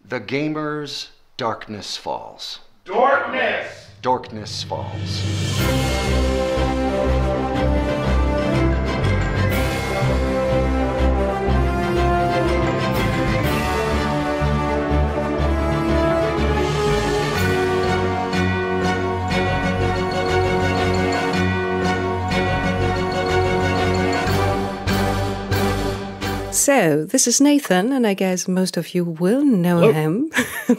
The Gamers' Darkness Falls. Dorkness! Dorkness Falls. So, this is Nathan, and I guess most of you will know him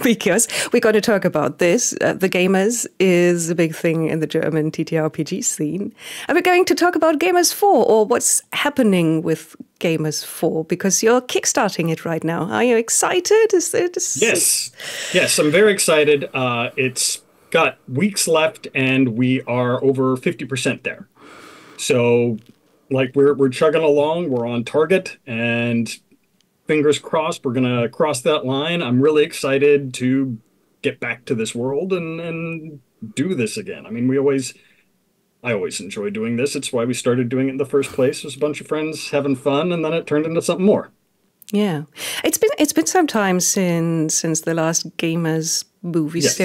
because we're going to talk about this. The Gamers is a big thing in the German TTRPG scene. And we're going to talk about Gamers 4, or what's happening with Gamers 4, because you're kickstarting it right now. Are you excited? Yes, I'm very excited. It's got weeks left, and we are over 50% there. So like we're chugging along, we're on target, and fingers crossed we're gonna cross that line. I'm really excited to get back to this world and do this again. I mean, I always enjoy doing this. It's why we started doing it in the first place. It was a bunch of friends having fun, and then it turned into something more. Yeah, it's been some time since the last Gamers movie. Yes.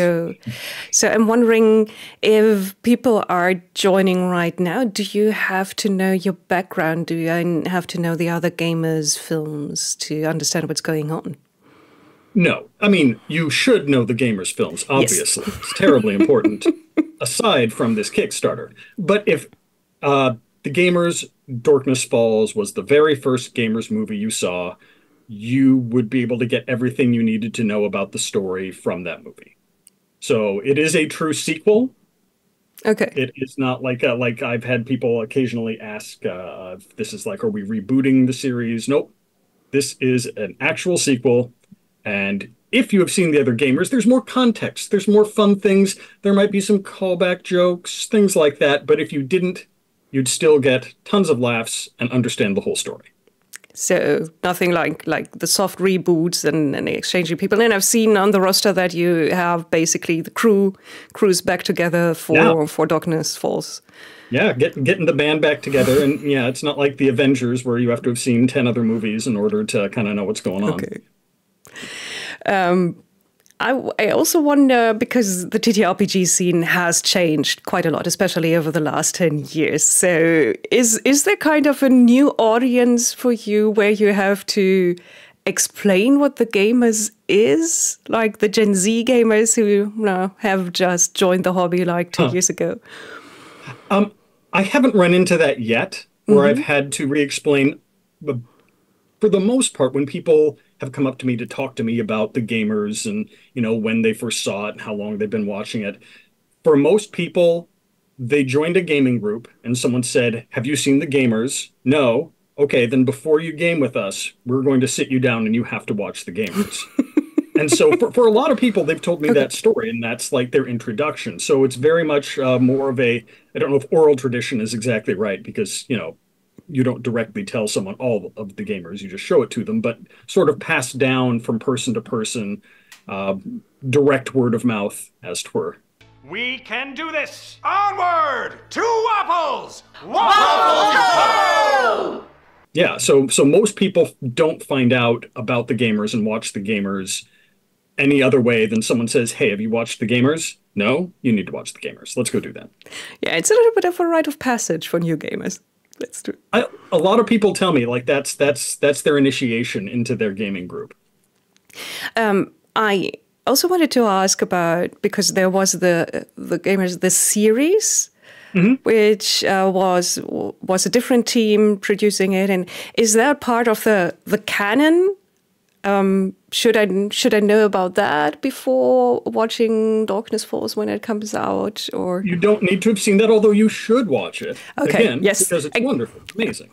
So I'm wondering if people are joining right now. Do you have to know your background? Do you have to know the other Gamers films to understand what's going on? No, I mean, you should know the Gamers films. Obviously, yes. It's terribly important. Aside from this Kickstarter, but if the Gamers Dorkness Falls was the very first Gamers movie you saw, you would be able to get everything you needed to know about the story from that movie. So it is a true sequel. Okay. It is not like I've had people occasionally ask, if this is like, are we rebooting the series? Nope. This is an actual sequel. And if you have seen the other Gamers, there's more context. There's more fun things. There might be some callback jokes, things like that. But if you didn't, you'd still get tons of laughs and understand the whole story. So nothing like the soft reboots and exchanging people. And I've seen on the roster that you have basically the crews back together for Dorkness Falls. Yeah, getting the band back together. And yeah, it's not like the Avengers where you have to have seen 10 other movies in order to kind of know what's going on. Okay. I also wonder, because the TTRPG scene has changed quite a lot, especially over the last 10 years. So is there kind of a new audience for you where you have to explain what the Gamers is? Like the Gen Z gamers who have just joined the hobby like 2 years ago? I haven't run into that yet, where I've had to re-explain. For the most part, when people have come up to me to talk to me about the Gamers and, when they first saw it and how long they've been watching it, for most people, they joined a gaming group and someone said, have you seen the Gamers? No. Okay, then before you game with us, we're going to sit you down and you have to watch the Gamers. And so for a lot of people, they've told me that story, and that's like their introduction. So it's very much more of I don't know if oral tradition is exactly right, because, you don't directly tell someone all of the Gamers, you just show it to them, but sort of passed down from person to person, direct word of mouth, as 'twere. We can do this! Onward! To Waffles! Waffles ho! Yeah, so most people don't find out about the Gamers and watch the Gamers any other way than someone says, hey, have you watched the Gamers? No? You need to watch the Gamers. Let's go do that. Yeah, it's a little bit of a rite of passage for new gamers. That's true. A lot of people tell me like that's their initiation into their gaming group. I also wanted to ask about, because there was the Gamers, the series, which was a different team producing it, and is that part of the canon? Should I know about that before watching Dorkness Falls when it comes out, or you don't need to have seen that, although you should watch it again, yes, because it's wonderful, amazing.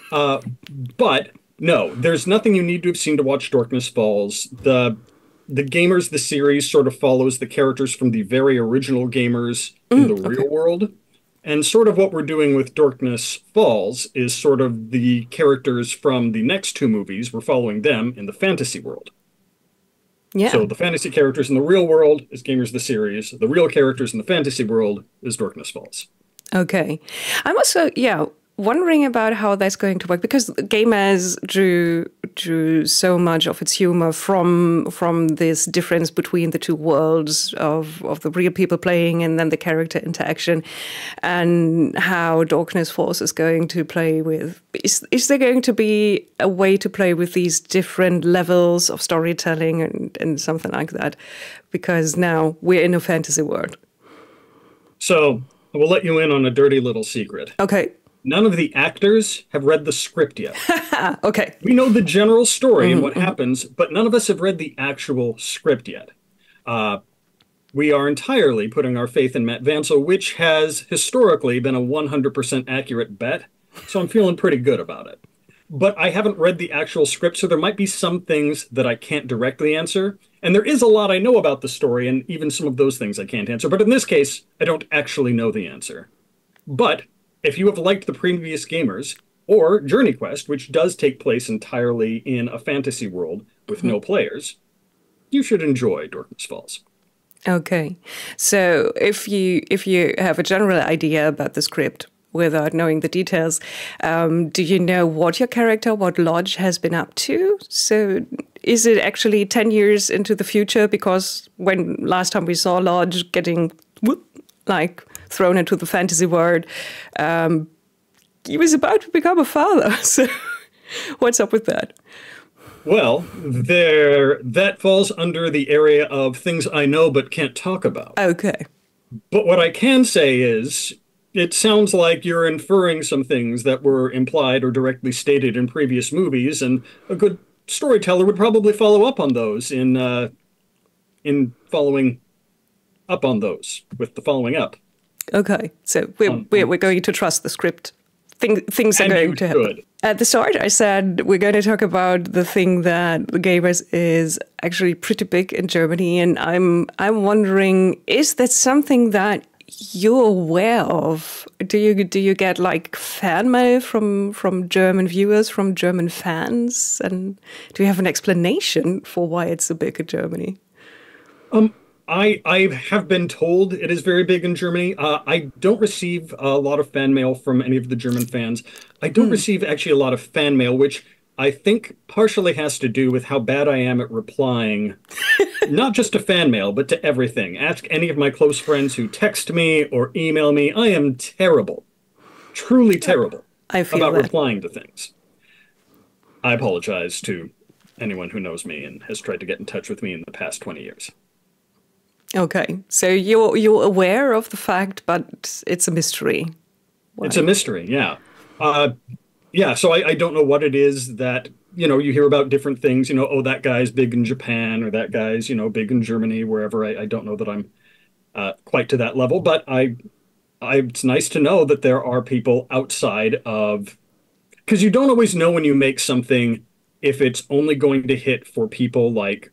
But no, there's nothing you need to have seen to watch Dorkness Falls. The Gamers, the series, sort of follows the characters from the very original Gamers in the real world. And sort of what we're doing with Dorkness Falls is sort of the characters from the next two movies. We're following them in the fantasy world. Yeah. So the fantasy characters in the real world is Gamers the series. The real characters in the fantasy world is Dorkness Falls. Okay. I'm also, wondering about how that's going to work, because gamers drew so much of its humor from this difference between the two worlds of the real people playing and then the character interaction, and how Dorkness Falls is going to play with. Is there going to be a way to play with these different levels of storytelling and something like that? Because now we're in a fantasy world. So I will let you in on a dirty little secret. Okay. None of the actors have read the script yet. Okay. We know the general story and what happens, but none of us have read the actual script yet. We are entirely putting our faith in Matt Vancel, which has historically been a 100% accurate bet, so I'm feeling pretty good about it. But I haven't read the actual script, so there might be some things that I can't directly answer. And there is a lot I know about the story, and even some of those things I can't answer. But in this case, I don't actually know the answer. But if you have liked the previous Gamers, or Journey Quest, which does take place entirely in a fantasy world with no players, you should enjoy Dorkness Falls. Okay. So if you have a general idea about the script without knowing the details, do you know what your character, what Lodge has been up to? So is it actually 10 years into the future? Because when last time we saw Lodge getting thrown into the fantasy world, he was about to become a father. So what's up with that? Well, that falls under the area of things I know but can't talk about. Okay. But what I can say is, it sounds like you're inferring some things that were implied or directly stated in previous movies, and a good storyteller would probably follow up on those in following up on those with the following up. Okay, so we're going to trust the script. Things are going to happen. At the start, I said we're going to talk about the thing that the Gamers is actually pretty big in Germany, and I'm wondering, is that something that you're aware of? Do you get like fan mail from German viewers, from German fans, and do you have an explanation for why it's so big in Germany? I have been told it is very big in Germany. I don't receive a lot of fan mail from any of the German fans. I don't receive actually a lot of fan mail, which I think partially has to do with how bad I am at replying, not just to fan mail, but to everything. Ask any of my close friends who text me or email me. I am terrible, truly terrible about replying to things. I apologize to anyone who knows me and has tried to get in touch with me in the past 20 years. Okay, so you're aware of the fact, but it's a mystery. Why? It's a mystery, yeah. Yeah, so I don't know what it is that, you hear about different things, oh, that guy's big in Japan, or that guy's, big in Germany, wherever. I don't know that I'm quite to that level, but it's nice to know that there are people outside of, because you don't always know when you make something if it's only going to hit for people like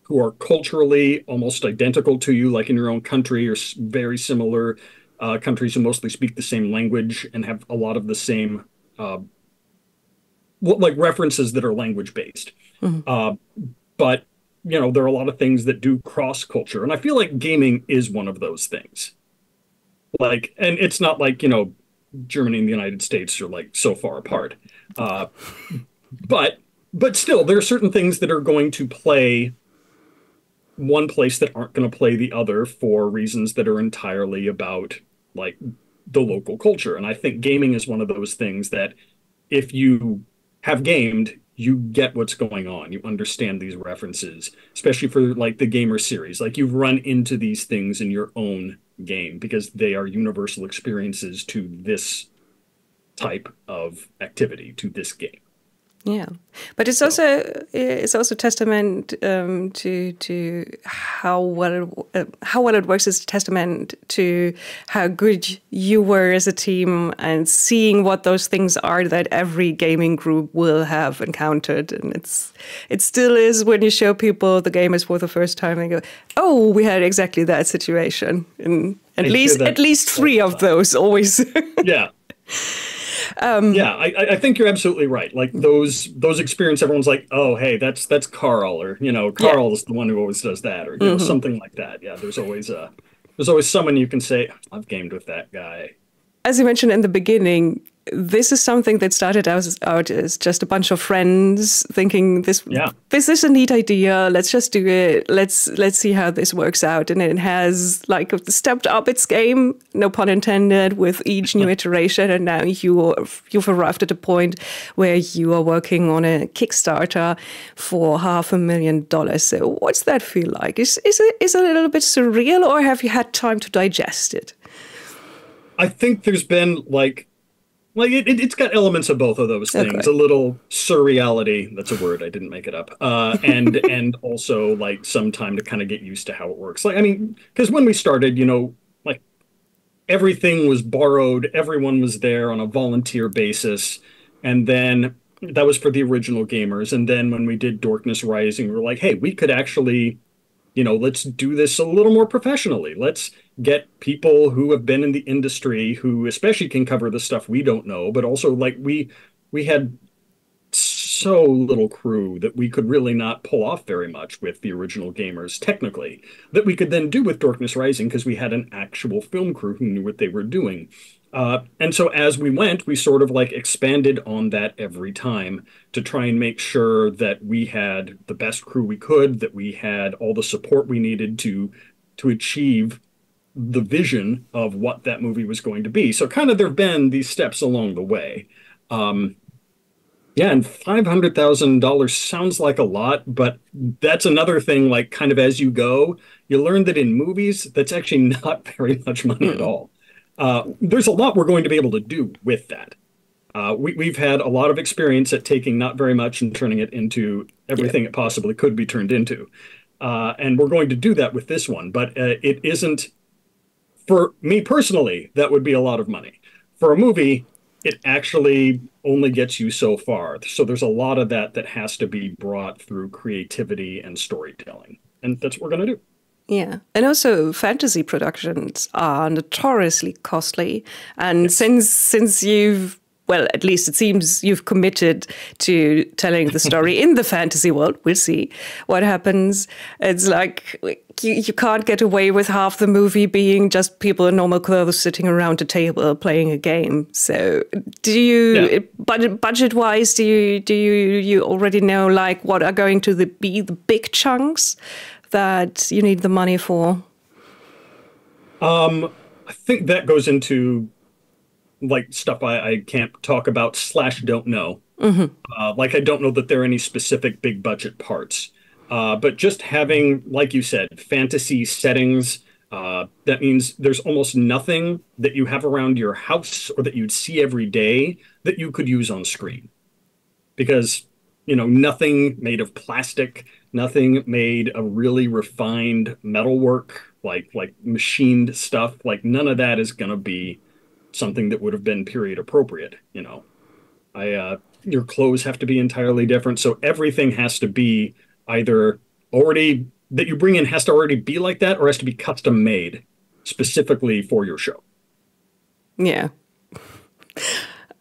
who are culturally almost identical to you, like in your own country, or very similar countries who mostly speak the same language and have a lot of the same like references that are language based. But there are a lot of things that do cross culture, and I feel like gaming is one of those things. Like, and it's not like Germany and the United States are like so far apart, but still there are certain things that are going to play one place that aren't going to play the other for reasons that are entirely about like the local culture. And I think gaming is one of those things that if you have gamed, you get what's going on. You understand these references, especially for like the Gamer series. Like you've run into these things in your own game because they are universal experiences to this type of activity, to this game. Yeah, but it's also testament to how well it works. It's a testament to how good you were as a team, and seeing what those things are that every gaming group will have encountered. And it still is when you show people the Gamers for the first time, they go, "Oh, we had exactly that situation." And at least three of those always. Yeah. Yeah, I think you're absolutely right. Like those experiences, everyone's like, oh, hey, that's Carl, or Carl is the one who always does that, or something like that. Yeah, there's always someone you can say, I've gamed with that guy. As you mentioned in the beginning, this is something that started out as just a bunch of friends thinking this is a neat idea. Let's just do it. Let's see how this works out. And it has like stepped up its game, no pun intended, with each new iteration. And now you've arrived at a point where you are working on a Kickstarter for $500,000. So what's that feel like? Is it a little bit surreal, or have you had time to digest it? I think there's been it's got elements of both of those things. Okay. A little surreality, that's a word, I didn't make it up. And also like some time to kind of get used to how it works. Like, I mean, because when we started, like everything was borrowed, everyone was there on a volunteer basis. And then that was for the original gamers. And then when we did Dorkness Rising, we were like, hey, we could actually, let's do this a little more professionally. Let's get people who have been in the industry, who especially can cover the stuff we don't know, but also like we had so little crew that we could really not pull off very much with the original gamers technically, that we could then do with Dorkness Rising because we had an actual film crew who knew what they were doing. And so as we went, we sort of like expanded on that every time to try and make sure that we had the best crew we could, that we had all the support we needed to achieve the vision of what that movie was going to be. So kind of there have been these steps along the way. And $500,000 sounds like a lot, but that's another thing, like kind of as you go, you learn that in movies, that's actually not very much money at all. There's a lot we're going to be able to do with that. We've had a lot of experience at taking not very much and turning it into everything it possibly could be turned into. And we're going to do that with this one, but it isn't, for me personally, that would be a lot of money. For a movie, it actually only gets you so far. So there's a lot of that has to be brought through creativity and storytelling. And that's what we're going to do. Yeah. And also fantasy productions are notoriously costly. And since you've, well, at least it seems you've committed to telling the story in the fantasy world. We'll see what happens. It's like you can't get away with half the movie being just people in normal clothes sitting around a table playing a game. So do you, budget-wise, do you already know like what are going to be the big chunks that you need the money for? I think that goes into like stuff I can't talk about / don't know. Like I don't know that there are any specific big budget parts. But just having, like you said, fantasy settings, that means there's almost nothing that you have around your house or that you'd see every day that you could use on screen. Because, nothing made of plastic, nothing made of really refined metalwork, like machined stuff, like none of that is going to be something that would have been period appropriate. Your clothes have to be entirely different. So everything has to be either already that you bring in has to already be like that, or has to be custom made specifically for your show. Yeah.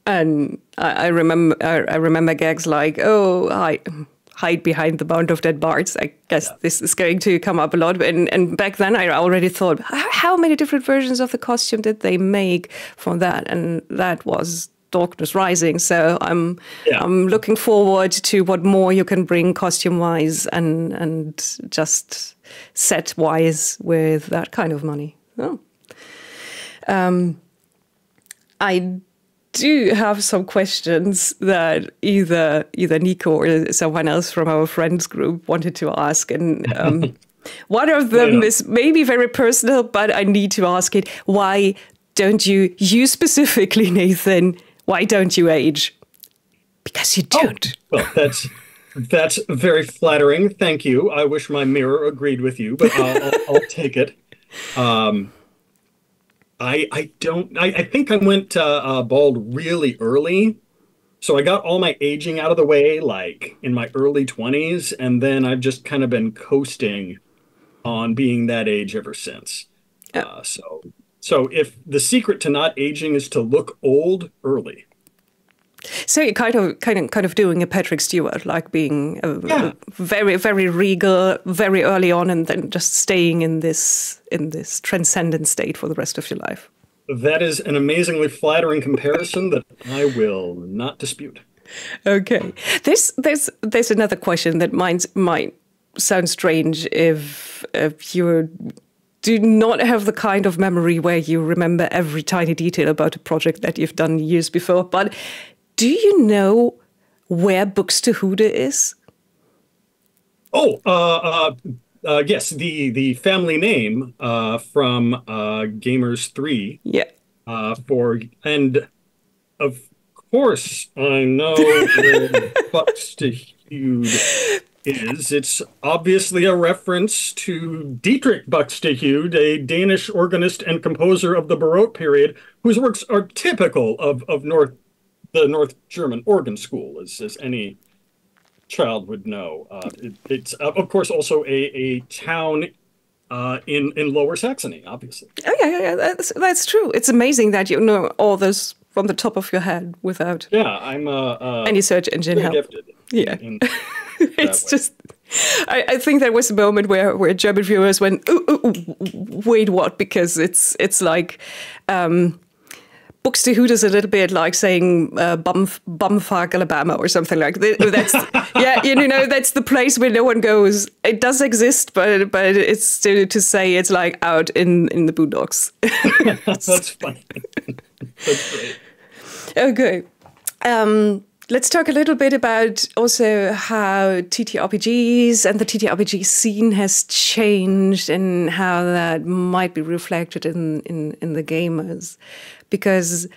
And I remember gags like, hide behind the mound of dead bards. I guess this is going to come up a lot. And back then I already thought, how many different versions of the costume did they make for that? And that was Dorkness Rising. So I'm looking forward to what more you can bring costume-wise and just set-wise with that kind of money. Oh. I do have some questions that either Nico or someone else from our friends group wanted to ask. And one of them is maybe very personal, but I need to ask it. Why don't you specifically, Nathan, why don't you age? Because you don't. Oh, well, that's very flattering. Thank you. I wish my mirror agreed with you, but I'll take it. I think I went bald really early. So I got all my aging out of the way, like in my early 20s. And then I've just kind of been coasting on being that age ever since. So if the secret to not aging is to look old early. So you're kind of doing a Patrick Stewart, like being very, very regal, very early on, and then just staying in this transcendent state for the rest of your life. That is an amazingly flattering comparison that I will not dispute. Okay. There's another question that might sound strange if you do not have the kind of memory where you remember every tiny detail about a project that you've done years before. But do you know where Buxtehude is? Oh, yes, the family name from Gamers 3. Yeah. And of course I know where Buxtehude is. It's obviously a reference to Dietrich Buxtehude, a Danish organist and composer of the Baroque period, whose works are typical of the North German organ school, as any child would know. It's of course also a town in Lower Saxony, obviously. Oh yeah. That's true. It's amazing that you know all this from the top of your head without I'm any search engine help. Gifted. Yeah, it's just. I think there was a moment where German viewers went, ooh, wait, what? Because it's like. Buxtehude is a little bit like saying bumfuck Alabama or something like that. That's that's the place where no one goes. It does exist, but it's still to say it's like out in the boondocks. That's funny. That's great. Okay. Let's talk a little bit about also how TTRPGs and the TTRPG scene has changed and how that might be reflected in the gamers. Because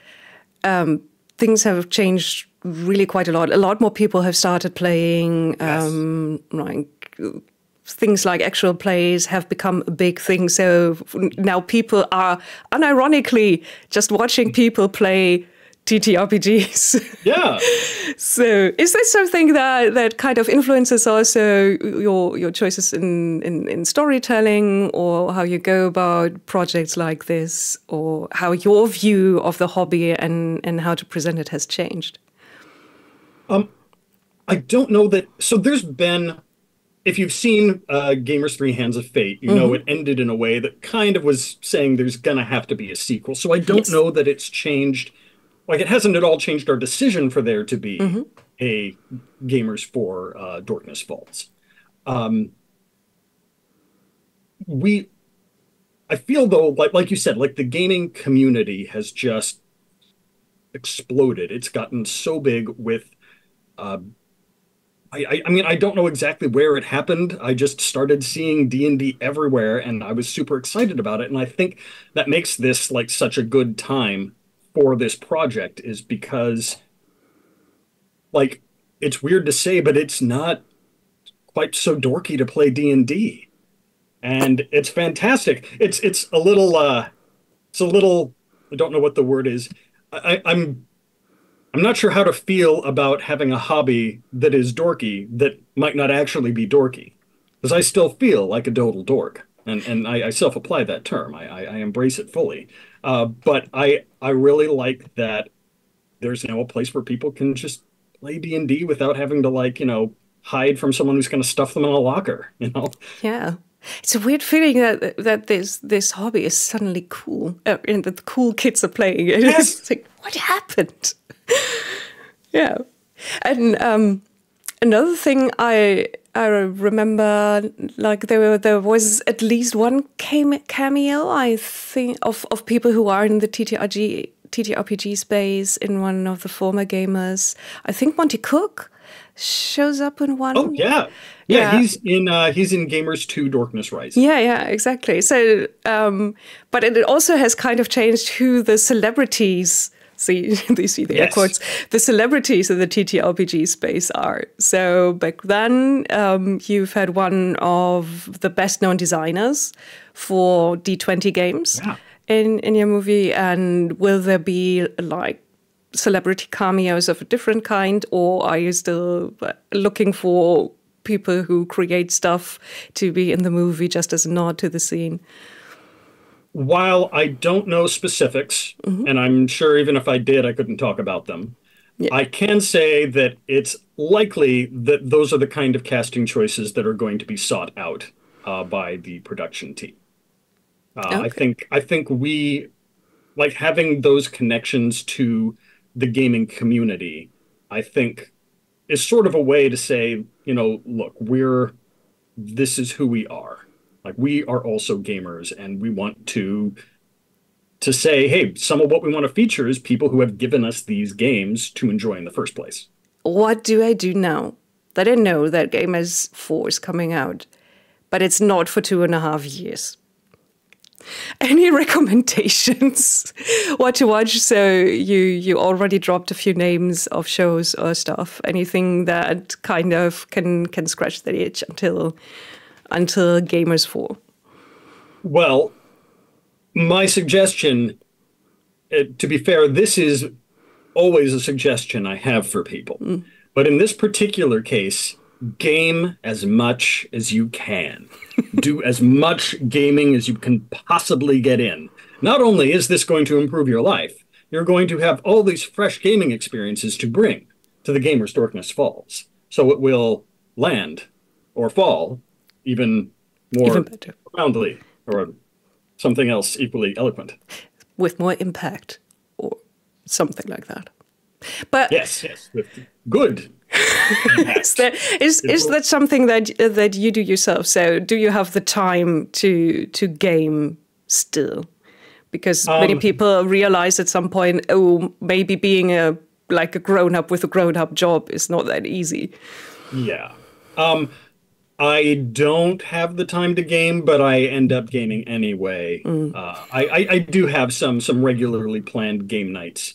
things have changed really quite a lot. A lot more people have started playing. Things like actual plays have become a big thing. So now people are unironically just watching people play TTRPGs. Yeah. So is there something that kind of influences also your choices in storytelling, or how you go about projects like this, or how your view of the hobby and how to present it has changed? I don't know that. So there's been, if you've seen Gamers 3 Hands of Fate, you know it ended in a way that kind of was saying there's going to have to be a sequel. So I don't know that it's changed. Like, it hasn't at all changed our decision for there to be a Gamers for Dorkness Falls. I feel, though, like you said, like the gaming community has just exploded. It's gotten so big with, I mean, I don't know exactly where it happened. I just started seeing D&D everywhere, and I was super excited about it. And I think that makes this like such a good time for this project, is because, like, it's weird to say, but it's not quite so dorky to play D&D, and it's fantastic. It's a little I don't know what the word is. I'm not sure how to feel about having a hobby that is dorky that might not actually be dorky, because I still feel like a total dork. And I self-apply that term. I embrace it fully. But I really like that there's now a place where people can just play D&D without having to, like, hide from someone who's going to stuff them in a locker, Yeah. It's a weird feeling that this hobby is suddenly cool, and that the cool kids are playing it. Yes. It's like, what happened? Yeah. And another thing I remember, like, there was at least one cameo, I think, of people who are in the TTRPG space in one of the former gamers. I think Monty Cook shows up in one. Oh yeah. Yeah, he's in Gamers 2 Dorkness Rising. Yeah, exactly. So, but it also has kind of changed who the celebrities. See, you see the air quotes. The celebrities in the TTRPG space are. So back then, you've had one of the best-known designers for D20 games in your movie. And will there be, like, celebrity cameos of a different kind, or are you still looking for people who create stuff to be in the movie just as a nod to the scene? While I don't know specifics, and I'm sure even if I did, I couldn't talk about them, I can say that it's likely that those are the kind of casting choices that are going to be sought out by the production team. I think like having those connections to the gaming community, I think is sort of a way to say, look, this is who we are. Like we are also gamers, and we want to say, hey, some of what we want to feature is people who have given us these games to enjoy in the first place. What do I do now that I know that Gamers 4 is coming out, but it's not for 2.5 years? Any recommendations what to watch? So you already dropped a few names of shows or stuff. Anything that kind of can scratch the itch until Gamers 4? Well, my suggestion, to be fair, this is always a suggestion I have for people. But in this particular case, game as much as you can. Do as much gaming as you can possibly get in. Not only is this going to improve your life, you're going to have all these fresh gaming experiences to bring to the gamer's Dorkness Falls. So it will land or fall even more profoundly, or something else equally eloquent. With more impact or something like that. But yes, with good impact. Is that something that you do yourself? So do you have the time to game still? Because many people realize at some point, maybe being a grown-up with a grown-up job is not that easy. Yeah. I don't have the time to game, but I end up gaming anyway. I do have some regularly planned game nights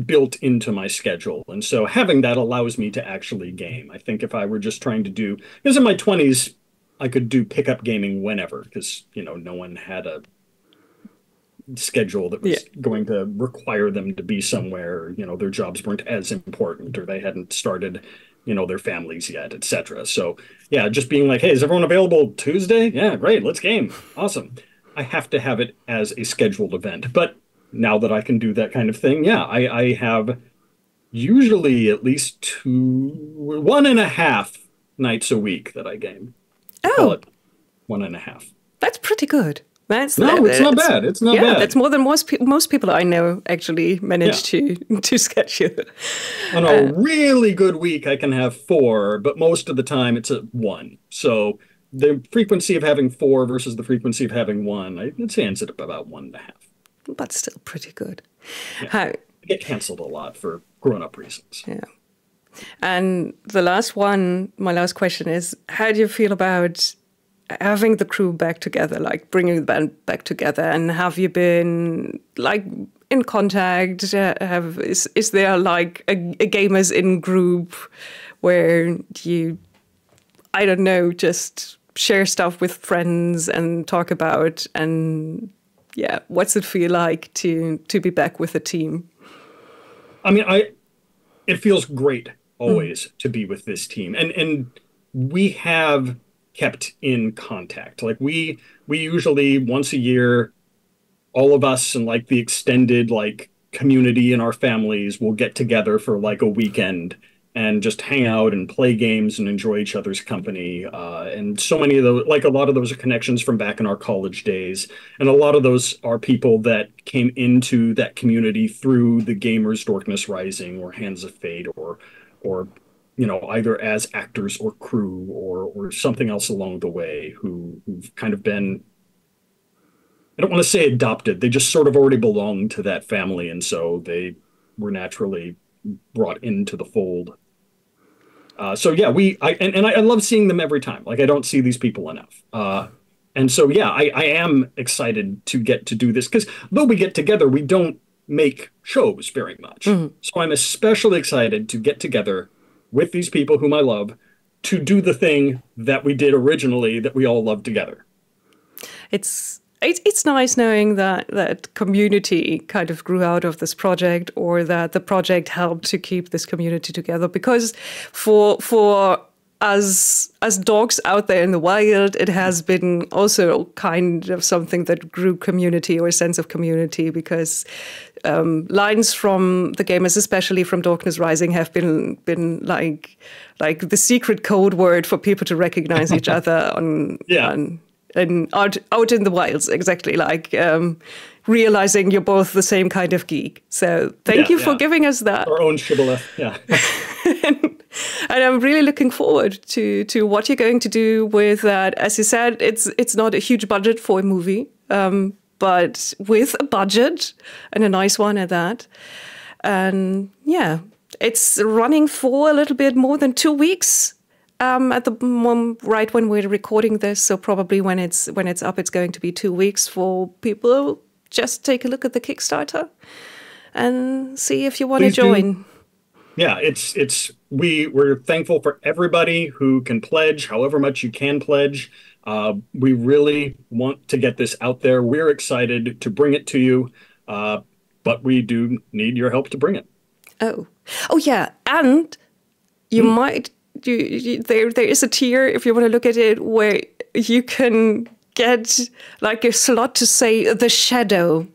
built into my schedule. And so having that allows me to actually game. I think if I were just trying to because in my 20s, I could do pickup gaming whenever, because, no one had a schedule that was going to require them to be somewhere, their jobs weren't as important, or they hadn't started their families yet, etc. So yeah, just being like, hey, is everyone available Tuesday? Yeah, great, let's game. Awesome. I have to have it as a scheduled event. But now that I can do that kind of thing, yeah, I have usually at least 1.5 nights a week that I game. Call it 1.5. That's pretty good. It's not bad. It's not bad. That's more than most people I know actually manage to schedule. On a really good week, I can have 4, but most of the time it's at 1. So the frequency of having 4 versus the frequency of having 1, I'd say ends at about 1.5. But still pretty good. Yeah. I get canceled a lot for grown-up reasons. Yeah. And the last one, my last question is, how do you feel about having the crew back together, like bringing the band back together? And have you been in contact? Is there like a gamers in group where you, I don't know, just share stuff with friends and talk about, and what's it feel like to be back with a team? I mean, it feels great always to be with this team, and we have kept in contact. Like we usually once a year, all of us and the extended community in our families will get together for a weekend and just hang out and play games and enjoy each other's company. And so many of those, a lot of those are connections from back in our college days. And a lot of those are people that came into that community through the Gamers Dorkness Rising or Hands of Fate or either as actors or crew or something else along the way who've kind of been, I don't want to say adopted. They just sort of already belonged to that family. And so they were naturally brought into the fold. So yeah, I love seeing them every time. I don't see these people enough. And so, yeah, I am excited to get to do this, because though we get together, we don't make shows very much. So I'm especially excited to get together with these people whom I love to do the thing that we did originally that we all love together. It's nice knowing that community kind of grew out of this project, or that the project helped to keep this community together. Because for us as dogs out there in the wild, it has been also kind of something that grew community, or a sense of community, because lines from the gamers, especially from Dorkness Rising, have been like the secret code word for people to recognize each other on and out in the wilds, exactly, like realizing you're both the same kind of geek. So thank you for giving us that. Our own shibboleth, yeah. And I'm really looking forward to what you're going to do with that. As you said, it's not a huge budget for a movie, but with a budget, and a nice one at that. And yeah, it's running for a little bit more than 2 weeks at the right when we're recording this. So probably when it's up, it's going to be 2 weeks for people. Just take a look at the Kickstarter and see if you want to join. Yeah, we're thankful for everybody who can pledge, however much you can pledge. We really want to get this out there. We're excited to bring it to you, but we do need your help to bring it. Oh yeah, and you might there is a tier, if you want to look at it, where you can get like a slot to say the shadow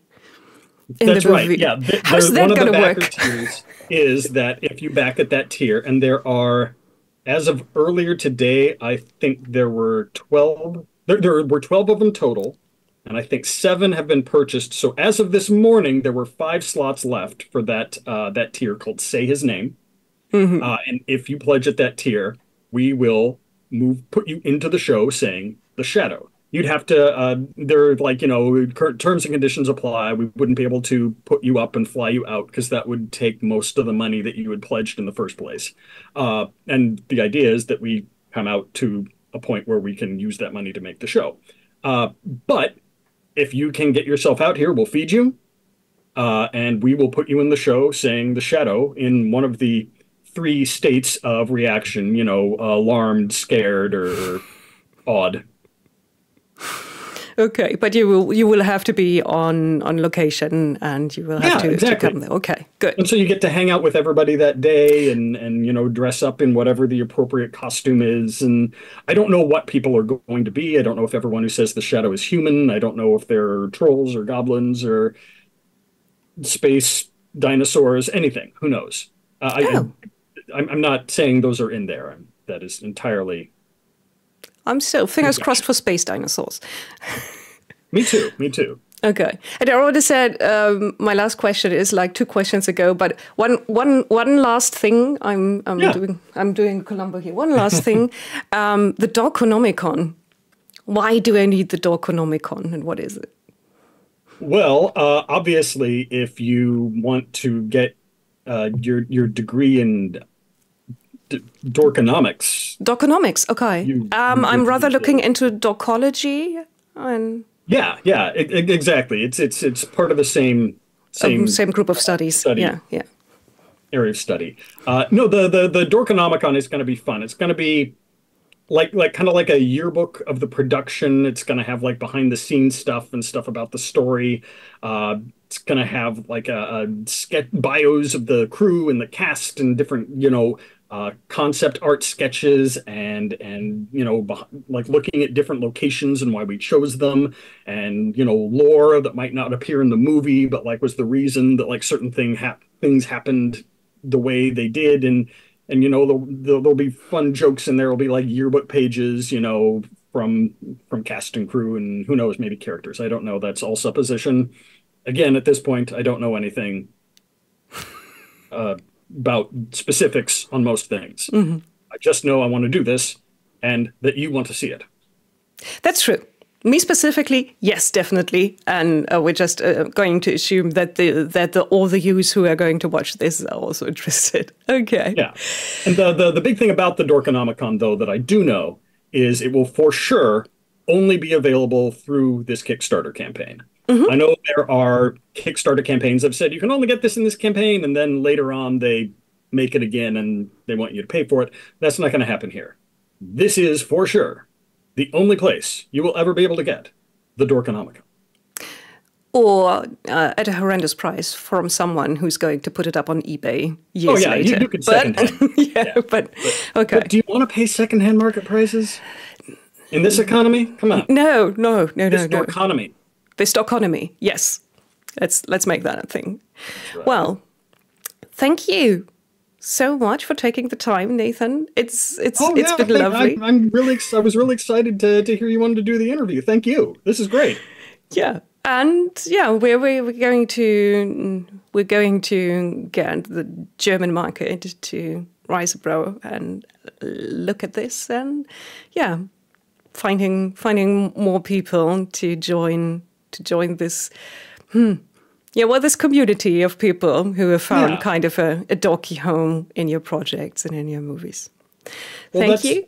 in the movie. Right. Yeah, how's that going to work? Is that if you back at that tier, and there are, as of earlier today, I think there were 12. There were 12 of them total, and I think 7 have been purchased. So as of this morning, there were 5 slots left for that that tier called Say His Name. And if you pledge at that tier, we will put you into the show saying the shadow. You'd have to, there are like, terms and conditions apply. We wouldn't be able to put you up and fly you out because that would take most of the money that you had pledged in the first place. And the idea is that we come out to a point where we can use that money to make the show. But if you can get yourself out here, we'll feed you. And we will put you in the show saying the shadow in one of the 3 states of reaction, alarmed, scared, or awed. Okay, but you will have to be on location, and you will have to come there. Okay, good. And so you get to hang out with everybody that day, and dress up in whatever the appropriate costume is. And I don't know what people are going to be. I don't know if everyone who says the shadow is human. I don't know if they're trolls or goblins or space dinosaurs. Anything. Who knows? I'm not saying those are in there. That is entirely. I'm still fingers crossed for space dinosaurs. Me too. Okay. And I already said my last question is like 2 questions ago, but one last thing. I'm doing Columbo here. One last thing. The Dorkonomicon. Why do I need the Dorkonomicon, and what is it? Well, obviously, if you want to get your degree in Dorkonomics. Dorkonomics, okay. I'm rather looking into dorkology and. Yeah, exactly. It's part of the same group of studies. Yeah. Area of study. No, the Dorkonomicon is going to be fun. It's going to be like kind of like a yearbook of the production. It's going to have like behind the scenes stuff and stuff about the story. It's going to have like a sketch bios of the crew and the cast and different concept art sketches and like looking at different locations and why we chose them, and lore that might not appear in the movie but like was the reason that like certain things happened the way they did, and there'll be fun jokes in there. There'll be like yearbook pages from cast and crew, and who knows, maybe characters. I don't know. That's all supposition. Again, at this point, I don't know anything about specifics on most things. I just know I want to do this and that you want to see it. That's true. Me specifically, yes, definitely. And we're just going to assume that all the yous who are going to watch this are also interested. Okay. Yeah. And the big thing about the Dorkonomicon, though, that I do know is it will for sure only be available through this Kickstarter campaign. I know there are Kickstarter campaigns that have said you can only get this in this campaign, and then later on they make it again and they want you to pay for it. That's not going to happen here. This is for sure the only place you will ever be able to get the Dorkonomicon. Or at a horrendous price from someone who's going to put it up on eBay years later. You could secondhand. But okay. But do you want to pay secondhand market prices in this economy? Come on. No. This Dorkonomy. This Dorkonomy, yes. Let's make that a thing. Right. Well, thank you so much for taking the time, Nathan. It's yeah, been lovely. I was really excited to hear you wanted to do the interview. Thank you. This is great. Yeah. And yeah, we're going to get the German market to rise abroad and look at this, and yeah, finding more people to join this. This community of people who have found kind of a dorky home in your projects and in your movies. Thank you.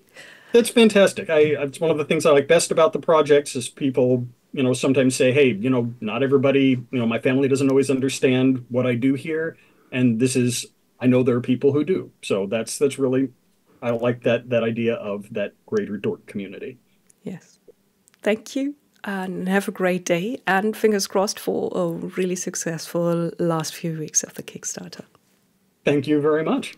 That's fantastic. It's one of the things I like best about the projects is people, sometimes say, hey, not everybody, my family doesn't always understand what I do here. And I know there are people who do. So that's really, I like that idea of that greater dork community. Yes. Thank you. And have a great day. And fingers crossed for a really successful last few weeks of the Kickstarter. Thank you very much.